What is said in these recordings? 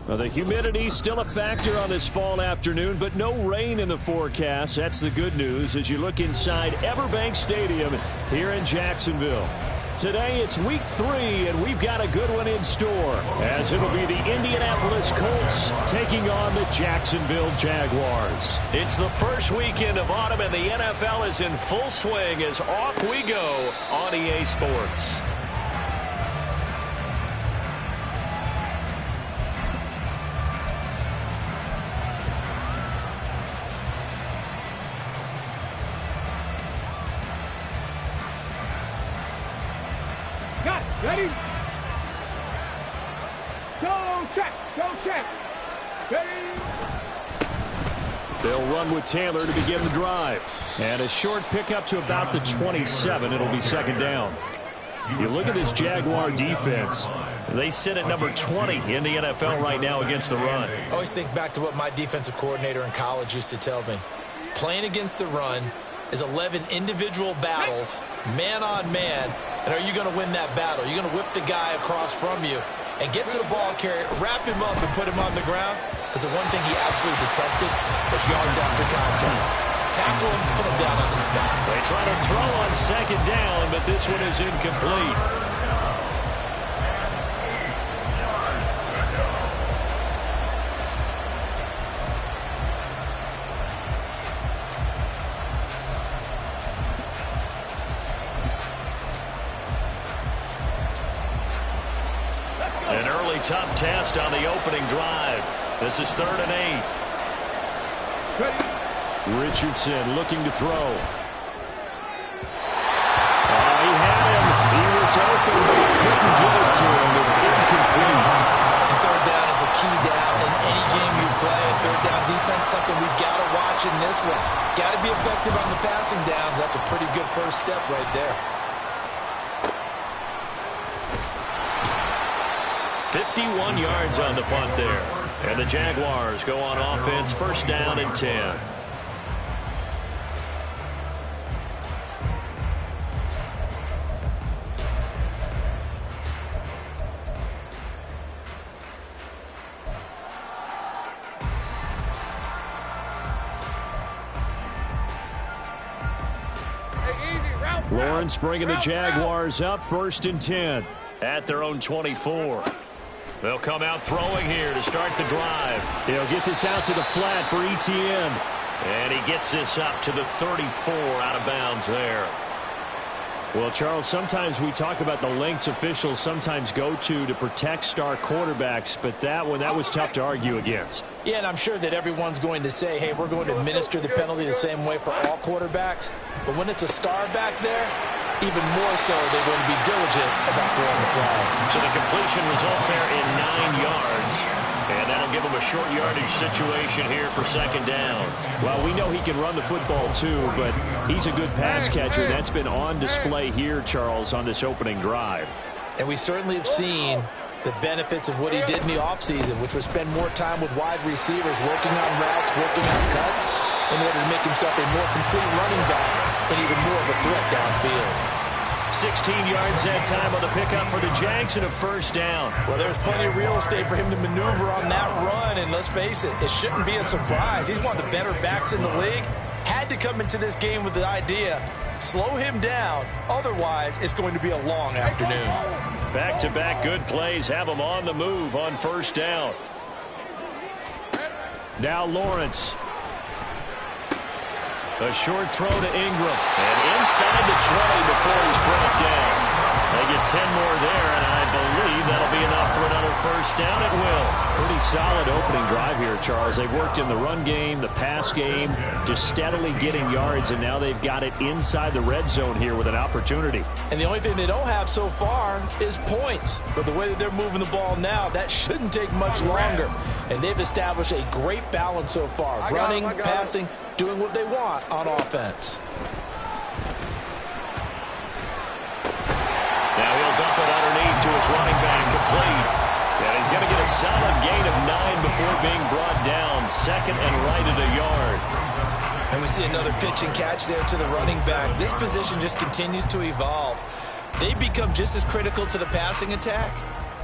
Well, the humidity still a factor on this fall afternoon, but no rain in the forecast. That's the good news as you look inside Everbank Stadium here in Jacksonville. Today it's week 3, and we've got a good one in store, as it'll be the Indianapolis Colts taking on the Jacksonville Jaguars. It's the first weekend of autumn, and the NFL is in full swing as off we go on EA Sports. Ready? Go check. Go check. Ready? They'll run with Taylor to begin the drive. And a short pickup to about the 27. It'll be second down. You look at this Jaguar defense. They sit at number 20 in the NFL right now against the run. I always think back to what my defensive coordinator in college used to tell me. Playing against the run is 11 individual battles, man on man. And are you going to win that battle? You're going to whip the guy across from you and get to the ball carrier, wrap him up, and put him on the ground? Because the one thing he absolutely detested was yards after contact. Tackle him, put him down on the spot. They try to throw on second down, but this one is incomplete. An early tough test on the opening drive. This is 3rd and 8. Ready? Richardson looking to throw. He had him. He was open, but he couldn't get it to him. It's incomplete. And third down is a key down in any game you play. And third down defense, something we've got to watch in this one. Got to be effective on the passing downs. That's a pretty good first step right there. 51 yards on the punt there. And the Jaguars go on offense, first down and 10. Lawrence bringing the Jaguars up, 1st and 10. At their own 24. They'll come out throwing here to start the drive. He'll get this out to the flat for ETN. And he gets this up to the 34 out of bounds there. Well, Charles, sometimes we talk about the lengths officials sometimes go to protect star quarterbacks, but that was tough to argue against. Yeah, and I'm sure that everyone's going to say, hey, we're going to administer the penalty the same way for all quarterbacks. But when it's a star back there, even more so, they're going to be diligent about throwing the flag. So the completion results there in 9 yards. And that'll give him a short yardage situation here for second down. Well, we know he can run the football too, but he's a good pass catcher. That's been on display here, Charles, on this opening drive. And we certainly have seen the benefits of what he did in the offseason, which was spend more time with wide receivers, working on routes, working on cuts, in order to make himself a more complete running back and even more of a threat downfield. 16 yards that time on the pickup for the Jags and a first down. Well, there's plenty of real estate for him to maneuver on that run, and let's face it, it shouldn't be a surprise. He's one of the better backs in the league. Had to come into this game with the idea, slow him down, otherwise it's going to be a long afternoon. Back-to-back good plays have him on the move on first down. Now Lawrence. A short throw to Ingram. And inside the 20 before he's brought down. They get 10 more there, and I believe that'll be enough for another first down. It will. Pretty solid opening drive here, Charles. They've worked in the run game, the pass game, just steadily getting yards, and now they've got it inside the red zone here with an opportunity. And the only thing they don't have so far is points. But the way that they're moving the ball now, that shouldn't take much longer. And they've established a great balance so far. Running, passing, doing what they want on offense. Now he'll dump it underneath to his running back, complete. And he's going to get a solid gain of 9 before being brought down. Second and right at a yard. And we see another pitch and catch there to the running back. This position just continues to evolve. they become just as critical to the passing attack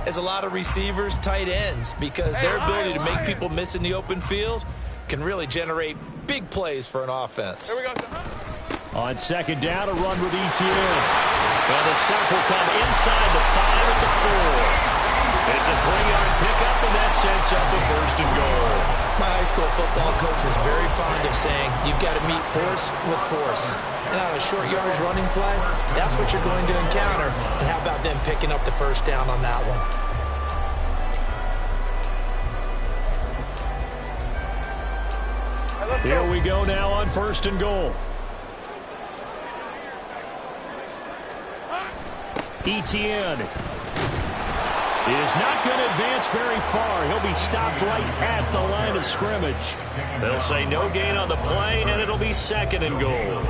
as a lot of receivers, tight ends, because their ability to make people miss in the open field can really generate big plays for an offense. Here we go. On second down, a run with ETN. And the stop will come inside the 5 at the 4. It's a 3-yard pickup, and that sets up a 1st and goal. My high school football coach was very fond of saying, you've got to meet force with force. And on a short yardage running play, that's what you're going to encounter. And how about them picking up the 1st down on that one? Here we go now on 1st and goal. ETN is not going to advance very far. He'll be stopped right at the line of scrimmage. They'll say no gain on the play, and it'll be 2nd and goal.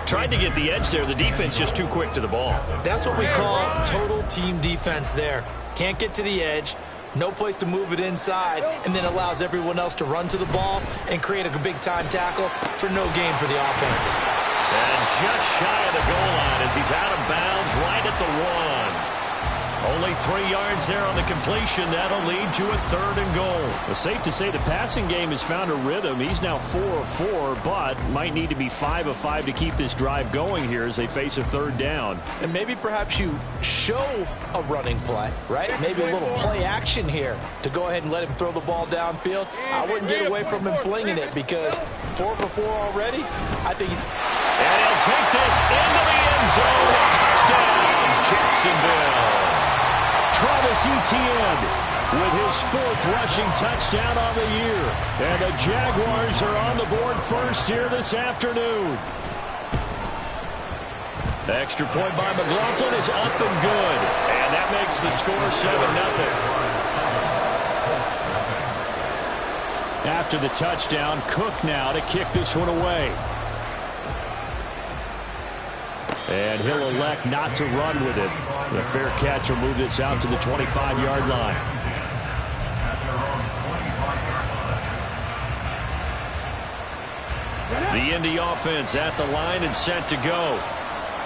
Tried to get the edge there. The defense just too quick to the ball. That's what we call total team defense there. Can't get to the edge, no place to move it inside, and then allows everyone else to run to the ball and create a big-time tackle for no gain for the offense. And just shy of the goal line as he's out of bounds right at the 1. Only 3 yards there on the completion. That'll lead to a 3rd and goal. Well, safe to say the passing game has found a rhythm. He's now 4 of 4, but might need to be 5 of 5 to keep this drive going here as they face a 3rd down. And maybe perhaps you show a running play, right? Maybe a little play action here to go ahead and let him throw the ball downfield. I wouldn't get away from him flinging it because 4 for 4 already, I think. And he'll take this into the end zone. Touchdown, Jacksonville. Travis Etienne with his 4th rushing touchdown on the year. And the Jaguars are on the board first here this afternoon. The extra point by McLaughlin is up and good. And that makes the score 7-0. After the touchdown, Cook now to kick this one away. And he'll elect not to run with it. The fair catch will move this out to the 25-yard line. The Indy offense at the line and set to go.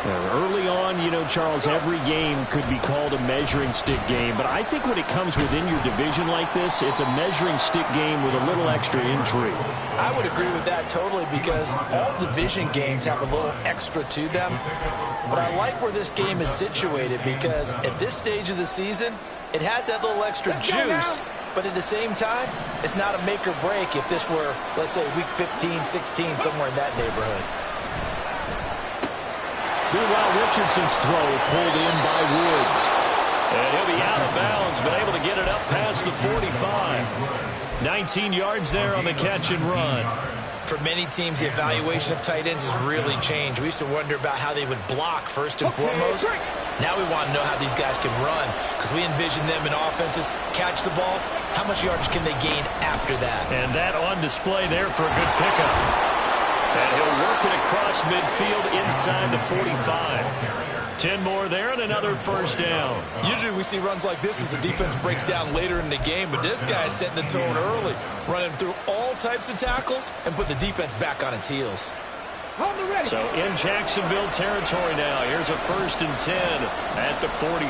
Early on, you know, Charles, every game could be called a measuring stick game. But I think when it comes within your division like this, it's a measuring stick game with a little extra intrigue. I would agree with that totally because all division games have a little extra to them. But I like where this game is situated because at this stage of the season, it has that little extra juice. But at the same time, it's not a make or break if this were, let's say, week 15, 16, somewhere in that neighborhood. Meanwhile, Richardson's throw pulled in by Woods. And he'll be out of bounds, but able to get it up past the 45. 19 yards there on the catch and run. For many teams, the evaluation of tight ends has really changed. We used to wonder about how they would block first and foremost. Now we want to know how these guys can run because we envision them in offenses catch the ball. How much yardage can they gain after that? And that on display there for a good pickup. And he'll work it across midfield inside the 45. 10 more there and another 1st down. Usually we see runs like this as the defense breaks down later in the game, but this guy is setting the tone early, running through all types of tackles and putting the defense back on its heels. So in Jacksonville territory now, here's a 1st and 10 at the 43.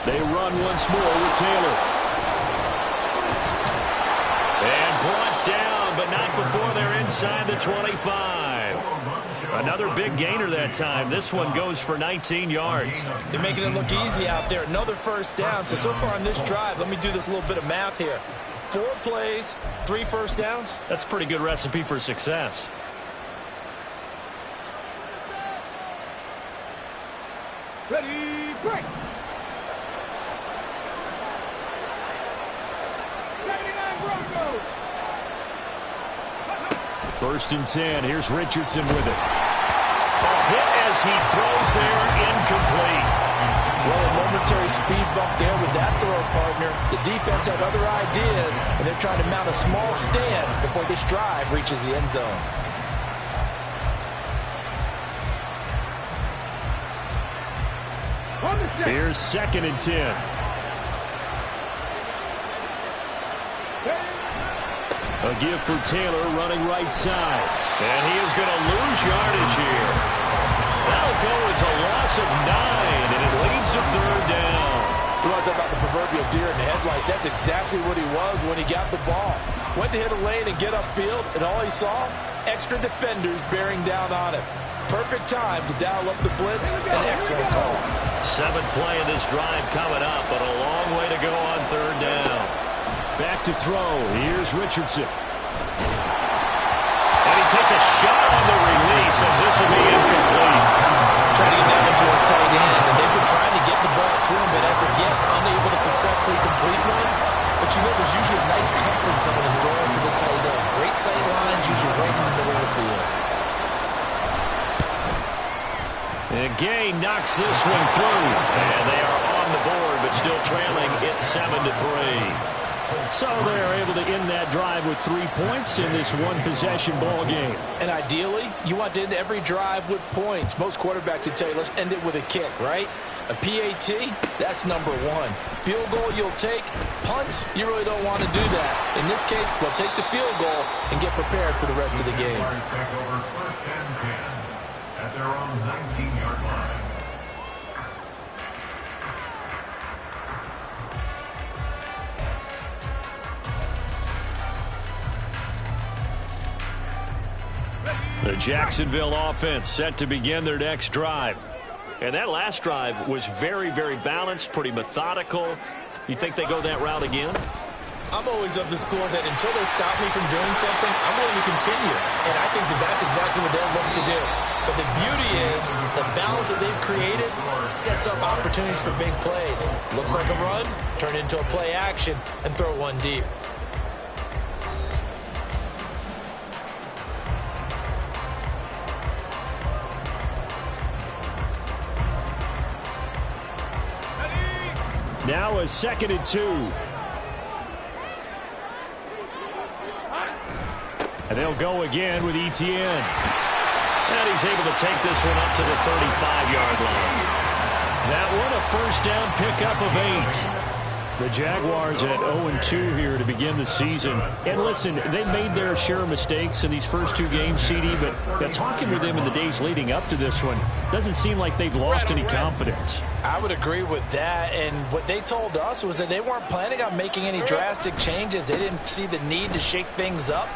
They run once more with Taylor. And brought down, but not before they're inside the 25. Another big gainer that time. This one goes for 19 yards. They're making it look easy out there. Another 1st down. So far on this drive, let me do this little bit of math here. 4 plays, 3 1st downs. That's a pretty good recipe for success. Ready, break. 79 Broncos. 1st and 10. Here's Richardson with it. A hit as he throws there, incomplete. Well, a momentary speed bump there with that throw partner. The defense had other ideas, and they're trying to mount a small stand before this drive reaches the end zone. Here's 2nd and 10. A give for Taylor running right side. And he is going to lose yardage here. That'll go as a loss of 9, and it leads to third down. You want to talk about the proverbial deer in the headlights? That's exactly what he was when he got the ball. Went to hit a lane and get upfield, and all he saw, extra defenders bearing down on him. Perfect time to dial up the blitz. An excellent call. 7th play of this drive coming up, but a long way to go on third down. Back to throw. Here's Richardson. And he takes a shot on the release as this will be incomplete. Trying to get that one to his tight end, and they've been trying to get the ball to him, but as of yet, unable to successfully complete one. But you know, there's usually a nice comfort zone in throwing to the tight end. Great sight lines, usually right in the middle of the field. And Gay knocks this one through. And they are on the board, but still trailing. It's 7-3. So they're able to end that drive with 3 points in this one-possession ball game. And ideally, you want to end every drive with points. Most quarterbacks would tell you, let's end it with a kick, right? A PAT, that's number 1. Field goal you'll take. Punts, you really don't want to do that. In this case, they'll take the field goal and get prepared for the rest of the game. First and 10 at their own 19-yard line. The Jacksonville offense set to begin their next drive. And that last drive was very, very balanced, pretty methodical. You think they go that route again? I'm always of the school that until they stop me from doing something, I'm going to continue. And I think that that's exactly what they'll look to do. But the beauty is the balance that they've created sets up opportunities for big plays. Looks like a run, turn into a play action, and throw one deep. Now a 2nd and 2. And they'll go again with Etienne. And he's able to take this one up to the 35-yard line. That one a first down pickup of 8. The Jaguars at 0-2 here to begin the season. And listen, they made their share of mistakes in these first 2 games, CD, but talking with them in the days leading up to this one, doesn't seem like they've lost any confidence. I would agree with that, and what they told us was that they weren't planning on making any drastic changes. They didn't see the need to shake things up.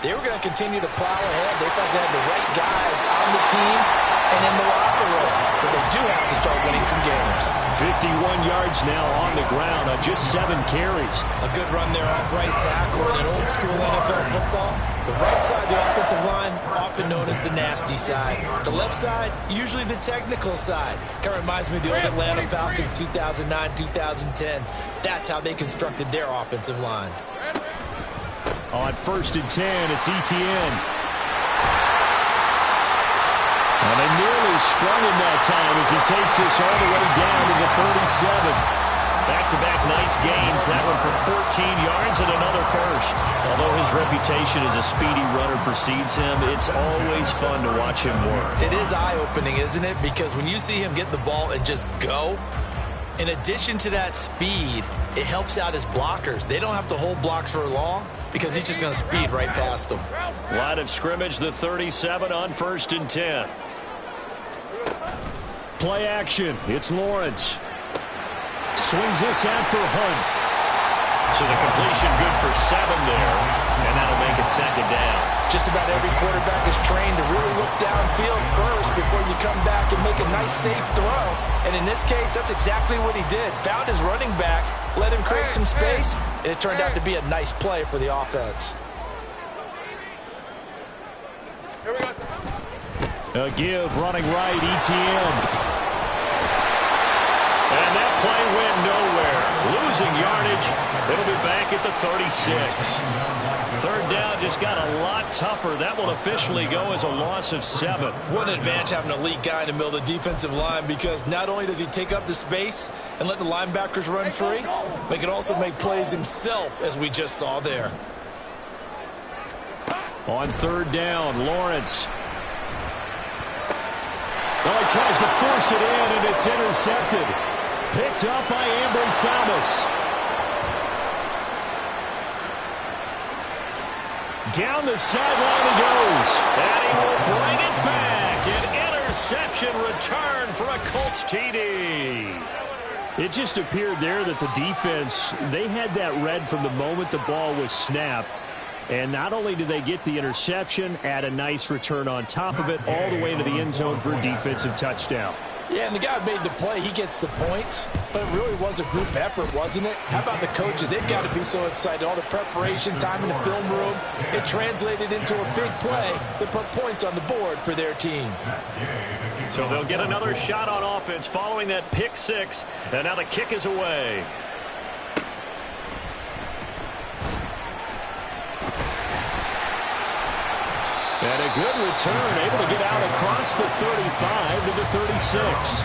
They were going to continue to plow ahead. They thought they had the right guys on the team and in the locker room. But they do have to start winning some games. 51 yards now on the ground on just 7 carries. A good run there off right tackle in an old school NFL football. The right side of the offensive line, often known as the nasty side. The left side, usually the technical side. Kind of reminds me of the old Atlanta Falcons 2009-2010. That's how they constructed their offensive line. On 1st and 10, it's Etienne. And they nearly sprung him that time as he takes this all the way down to the 37. Back-to-back nice gains. That one for 14 yards and another first. Although his reputation as a speedy runner precedes him, it's always fun to watch him work. It is eye-opening, isn't it? Because when you see him get the ball and just go, in addition to that speed, it helps out his blockers. They don't have to hold blocks for long because he's just going to speed right past them. Line of scrimmage, the 37 on 1st and 10. Play action. It's Lawrence. Swings this out for Hunt. So the completion good for 7 there, and that'll make it 2nd down. Just about every quarterback is trained to really look downfield first before you come back and make a nice, safe throw. And in this case, that's exactly what he did. Found his running back, let him create some space, and it turned out to be a nice play for the offense. A give running right, Etienne. And that play went nowhere. Losing yardage. It'll be back at the 36. 3rd down just got a lot tougher. That will officially go as a loss of 7. What an advantage having an elite guy in the middle of the defensive line, because not only does he take up the space and let the linebackers run free, but he can also make plays himself, as we just saw there. On 3rd down, Lawrence. Well, he tries to force it in, and it's intercepted. Picked up by Ambry Thomas. Down the sideline he goes. And he will bring it back. An interception return for a Colts TD. It just appeared there that the defense, they had that read from the moment the ball was snapped. And not only did they get the interception, add a nice return on top of it, all the way into the end zone for a defensive touchdown. Yeah, and the guy made the play. He gets the points, but it really was a group effort, wasn't it? How about the coaches? They've got to be so excited. All the preparation, time in the film room, it translated into a big play that put points on the board for their team. So they'll get another shot on offense following that pick six, and now the kick is away. And a good return, able to get out across the 35 to the 36.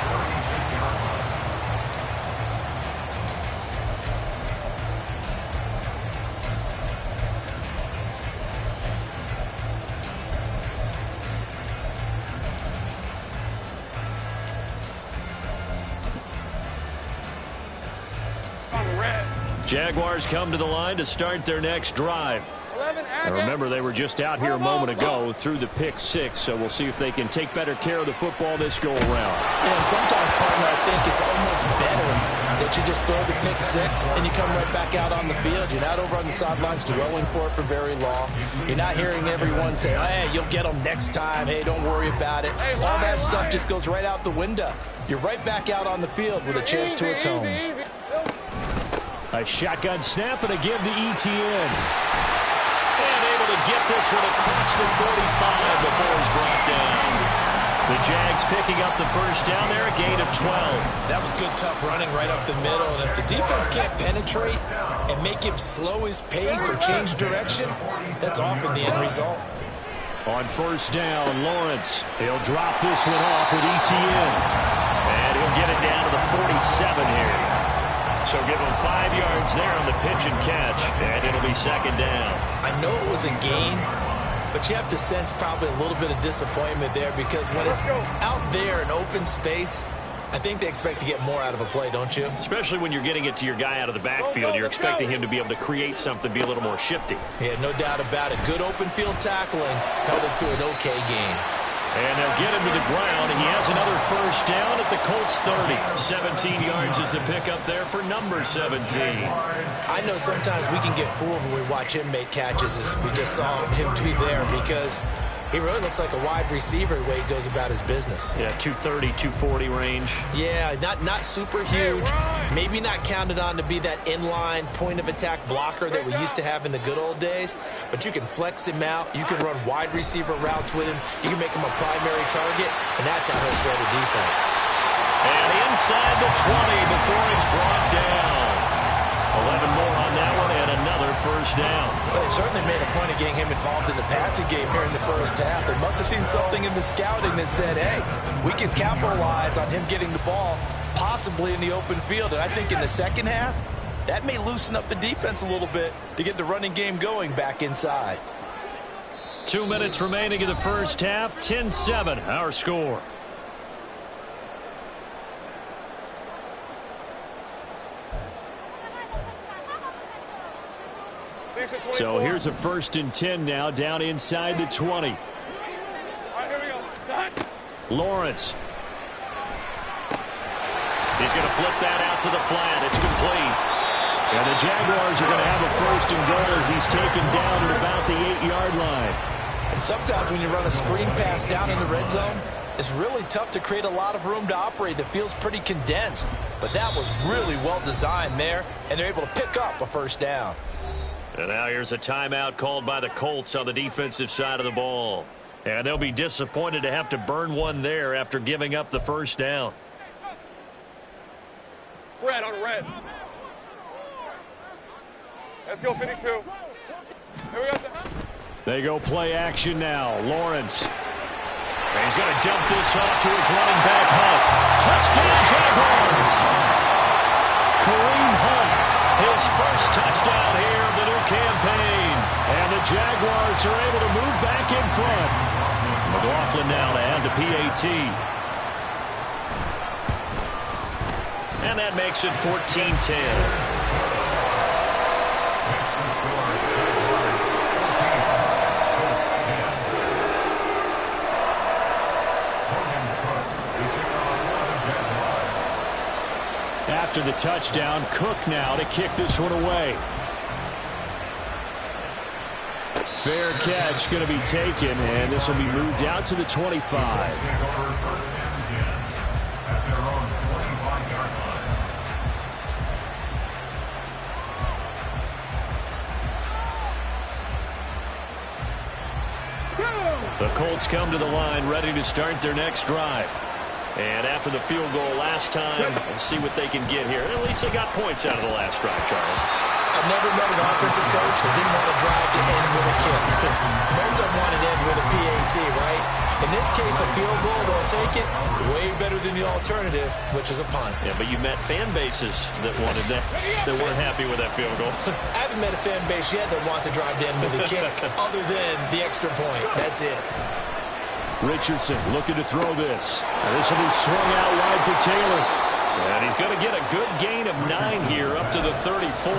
Jaguars come to the line to start their next drive. And remember, they were just out here a moment ago through the pick six, so we'll see if they can take better care of the football this go-around. Yeah, and sometimes, partner, I think it's almost better that you just throw the pick six and you come right back out on the field. You're not over on the sidelines dwelling for it for very long. You're not hearing everyone say, hey, you'll get them next time. Hey, don't worry about it. All that stuff just goes right out the window. You're right back out on the field with a chance to atone. A shotgun snap and a give to ETN. And able to get this one across the 45 before he's brought down. The Jags picking up the first down there, a gain of 12. That was good, tough running right up the middle. And if the defense can't penetrate and make him slow his pace or change direction, that's often the end result. On first down, Lawrence. He'll drop this one off with ETN. And he'll get it down to the 47 here. So give him 5 yards there on the pitch and catch, and it'll be second down. I know it was a gain, but you have to sense probably a little bit of disappointment there because when it's out there in open space, I think they expect to get more out of a play, don't you? Especially when you're getting it to your guy out of the backfield. You're expecting him to be able to create something, be a little more shifty. Yeah, no doubt about it. Good open field tackling held it to an okay game. And they'll get him to the ground, and he has another first down at the Colts 30. 17 yards is the pickup there for number 17. I know sometimes we can get fooled when we watch him make catches, as we just saw him do there, because he really looks like a wide receiver the way he goes about his business. Yeah, 230, 240 range. Yeah, not super huge. Maybe not counted on to be that inline point-of-attack blocker that we used to have in the good old days. But you can flex him out. You can run wide receiver routes with him. You can make him a primary target, and that's how he'll shred a defense. And inside the 20 before he's brought down. 11 more on that one, and another first down. Well, they certainly made a point of getting him involved in the passing game here in the first half. They must have seen something in the scouting that said, hey, we can capitalize on him getting the ball possibly in the open field. And I think in the second half, that may loosen up the defense a little bit to get the running game going back inside. 2 minutes remaining in the first half, 10-7, our score. So here's a 1st and 10 now, down inside the 20. Lawrence. He's going to flip that out to the flat. It's complete. And the Jaguars are going to have a 1st and goal as he's taken down at about the 8-yard line. And sometimes when you run a screen pass down in the red zone, it's really tough to create a lot of room to operate. The field's pretty condensed. But that was really well designed there, and they're able to pick up a first down. And now here's a timeout called by the Colts on the defensive side of the ball. And they'll be disappointed to have to burn one there after giving up the first down. Red on red. Let's go, 52. Here we go. They go play action now. Lawrence. And he's going to dump this off to his running back, Hunt. Touchdown, Jaguars! Kareem Hunt. His first touchdown here of the new campaign. And the Jaguars are able to move back in front. McLaughlin now to add the PAT. And that makes it 14-10. After the touchdown, Cook now to kick this one away. Fair catch going to be taken, and this will be moved out to the 25. The Colts come to the line ready to start their next drive. And after the field goal last time, we'll see what they can get here. At least they got points out of the last drive, Charles. I've never met an offensive coach that didn't want to drive to end with a kick. Most of them want to end with a PAT, right? In this case, a field goal, they'll take it. Way better than the alternative, which is a punt. Yeah, but you met fan bases that wanted that, that weren't happy with that field goal. I haven't met a fan base yet that wants to drive to end with a kick, other than the extra point. That's it. Richardson looking to throw this. And this will be swung out wide for Taylor. And he's going to get a good gain of 9 here up to the 34.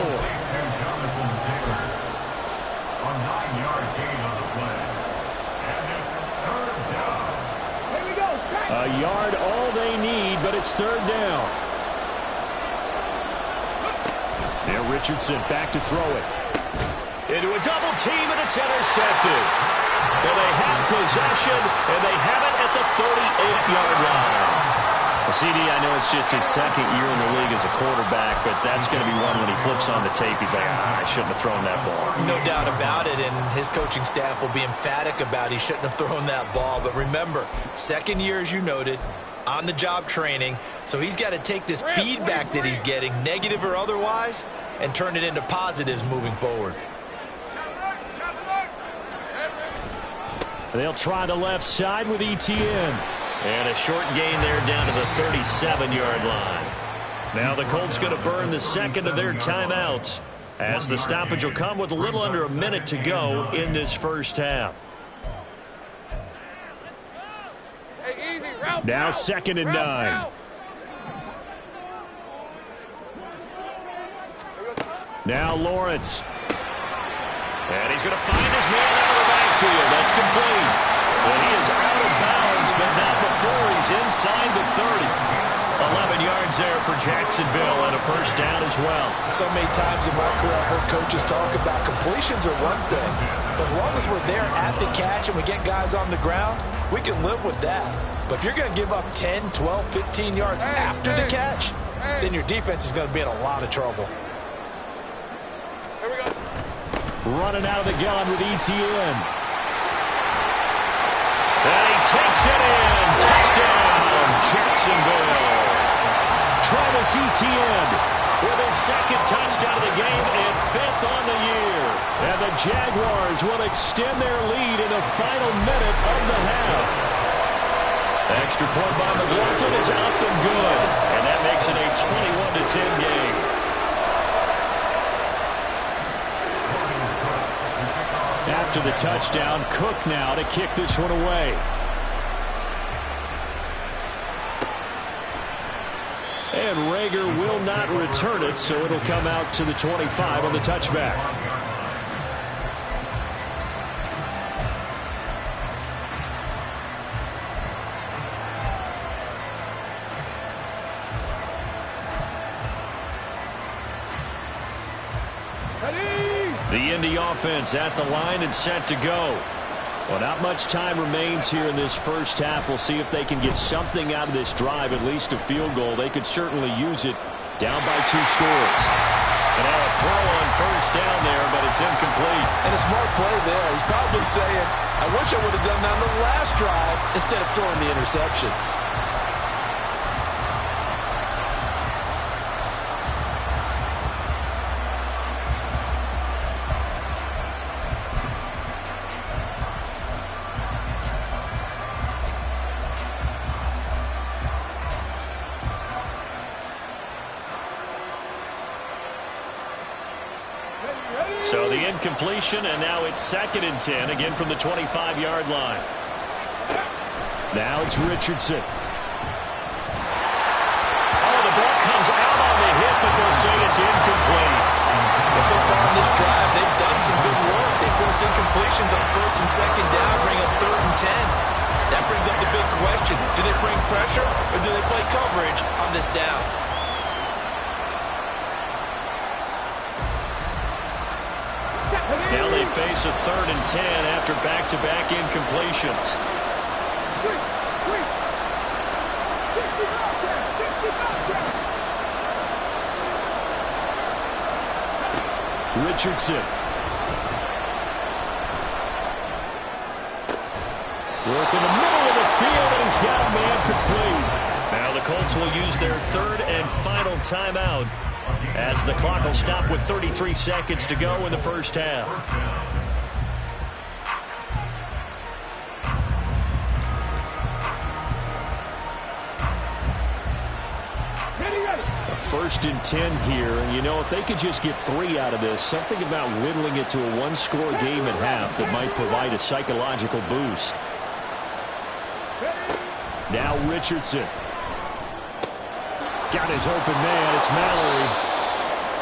A yard all they need, but it's third down. Now Richardson back to throw it. Into a double team, and it's intercepted. And they have possession, and they have it at the 38-yard line. CD, I know it's just his second year in the league as a quarterback, but that's going to be one when he flips on the tape. He's like, I shouldn't have thrown that ball. No doubt about it, and his coaching staff will be emphatic about he shouldn't have thrown that ball. But remember, second year, as you noted, on-the-job training, so he's got to take this feedback that he's getting, negative or otherwise, and turn it into positives moving forward. They'll try the left side with ETN. And a short gain there down to the 37-yard line. Now the Colts going to burn the second of their timeouts as the stoppage will come with a little under a minute to go in this first half. Now 2nd and 9. Now Lawrence. And he's going to find his man out of the backfield. That's complete. And he is out of bounds, but not before he's inside the 30. 11 yards there for Jacksonville and a first down as well. So many times in my career I've heard coaches talk about completions are one thing. But as long as we're there at the catch and we get guys on the ground, we can live with that. But if you're going to give up 10, 12, 15 yards after the catch, then your defense is going to be in a lot of trouble. Here we go. Running out of the gun with ETN. And he takes it in. Touchdown, Jacksonville. Travis Etienne with his second touchdown of the game and 5th on the year. And the Jaguars will extend their lead in the final minute of the half. Extra point by McLaughlin is up and good. And that makes it a 21-10 game. After the touchdown, Cook now to kick this one away. And Rager will not return it, so it'll come out to the 25 on the touchback. The Indy offense at the line and set to go. Well, not much time remains here in this first half. We'll see if they can get something out of this drive, at least a field goal. They could certainly use it down by 2 scores. And now a throw on first down there, but it's incomplete. And a smart play there. He's probably saying, I wish I would have done that on the last drive instead of throwing the interception. So the incompletion, and now it's 2nd and 10, again from the 25-yard line. Now it's Richardson. Oh, the ball comes out on the hit, but they'll say it's incomplete. Well, so far in this drive, they've done some good work. They force incompletions on 1st and 2nd down, bring up 3rd and 10. That brings up the big question. Do they bring pressure, or do they play coverage on this down? face a 3rd and 10 after back-to-back incompletions. Richardson. Work in the middle of the field, and he's got a man complete. Now the Colts will use their 3rd and final timeout as the clock will stop with 33 seconds to go in the first half. A 1st and 10 here, and you know, if they could just get 3 out of this, something about whittling it to a 1-score game at half that might provide a psychological boost. Now Richardson. Got his open man. It's Mallory.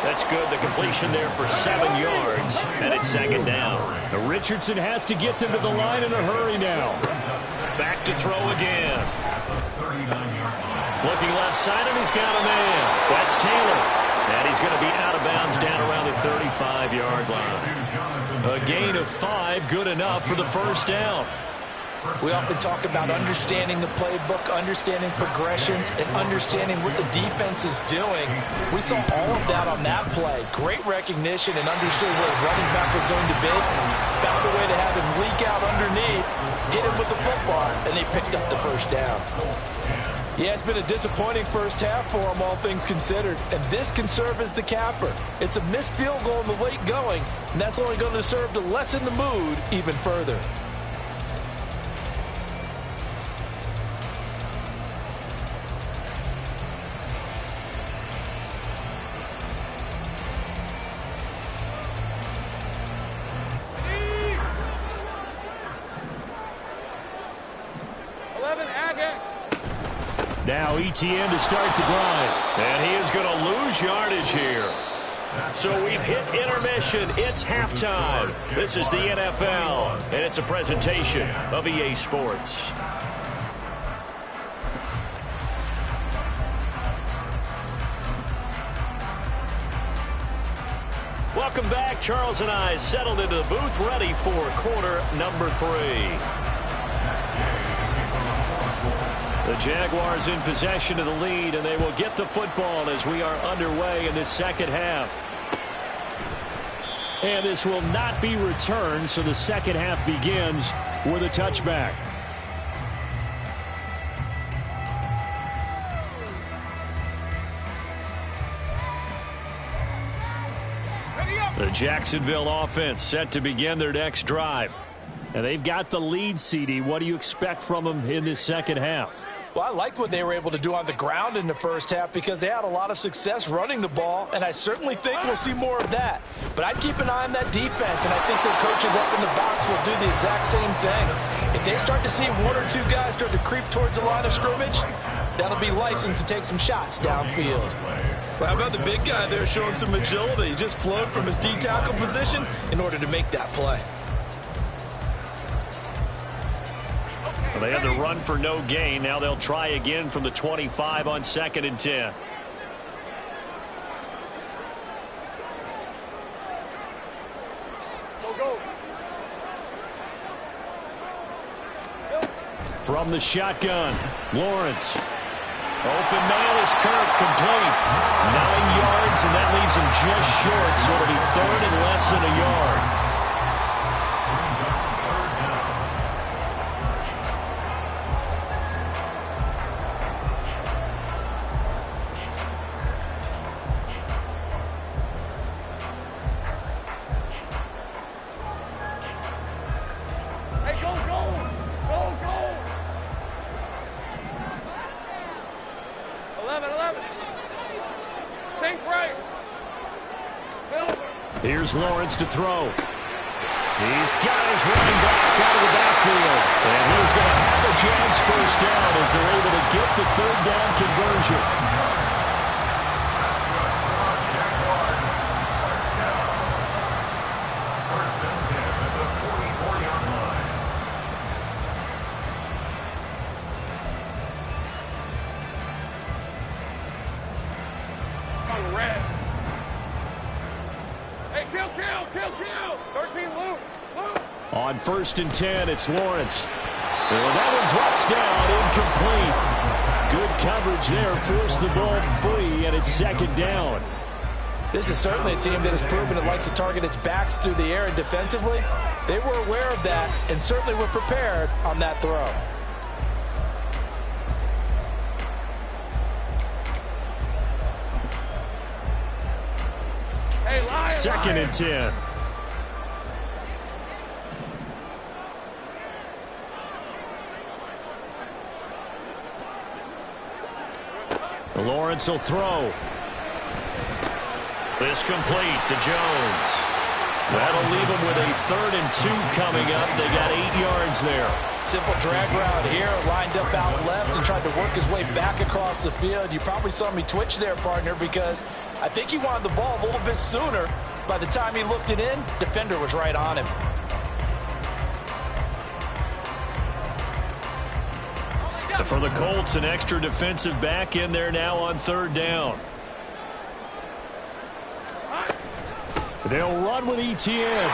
That's good. The completion there for 7 yards, and it's 2nd down. Now Richardson has to get them to the line in a hurry now. Back to throw again. Looking left side, and he's got a man. That's Taylor. And he's going to be out of bounds down around the 35-yard line. A gain of 5, good enough for the first down. We often talk about understanding the playbook, understanding progressions, and understanding what the defense is doing. We saw all of that on that play. Great recognition and understood where his running back was going to be. Found a way to have him leak out underneath, hit him with the football, and they picked up the first down. Yeah, it's been a disappointing first half for him, all things considered. And this can serve as the capper. It's a missed field goal in the late going, and that's only going to serve to lessen the mood even further. Now ETN to start the drive. And he is going to lose yardage here. So we've hit intermission. It's halftime. This is the NFL, and it's a presentation of EA Sports. Welcome back. Charles and I settled into the booth, ready for quarter number 3. The Jaguars in possession of the lead, and they will get the football as we are underway in this second half. And this will not be returned, so the second half begins with a touchback. The Jacksonville offense set to begin their next drive. And they've got the lead, CD. What do you expect from them in this second half? Well, I liked what they were able to do on the ground in the first half because they had a lot of success running the ball, and I certainly think we'll see more of that. But I'd keep an eye on that defense, and I think their coaches up in the box will do the exact same thing. If they start to see 1 or 2 guys start to creep towards the line of scrimmage, that'll be licensed to take some shots downfield. Well, how about the big guy there showing some agility? He just flowed from his D-tackle position in order to make that play. Well, they had to run for no gain. Now they'll try again from the 25 on 2nd and 10. From the shotgun, Lawrence. Open man is Kirk, complete. 9 yards, and that leaves him just short, so it'll be 3rd and less than a yard. Here's Lawrence to throw. He's got his running back out of the backfield. And he's going to have a Jags first down as they're able to get the 3rd down conversion. Kill! 13 loop! On 1st and 10, it's Lawrence. And that one drops down, incomplete. Good coverage there, forced the ball free, and it's 2nd down. This is certainly a team that has proven it likes to target its backs through the air, and defensively, they were aware of that and certainly were prepared on that throw. Hey, Lion, 2nd and 10. Lawrence will throw. This complete to Jones. That'll leave him with a 3rd and 2 coming up. They got 8 yards there. Simple drag route here, lined up out left and tried to work his way back across the field. You probably saw me twitch there, partner, because I think he wanted the ball a little bit sooner. By the time he looked it in, defender was right on him. For the Colts, an extra defensive back in there now on 3rd down. They'll run with Etienne.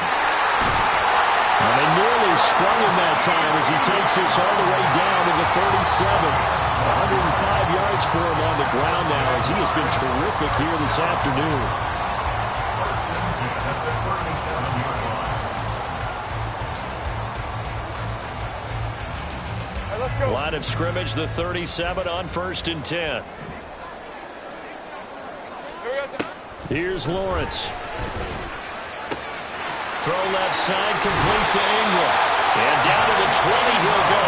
And they nearly sprung him that time as he takes this all the way down to the 37. 105 yards for him on the ground now as he has been terrific here this afternoon. Line of scrimmage, the 37 on 1st and 10. Here's Lawrence. Throw left side, complete to Ingram. And down to the 20 he'll go.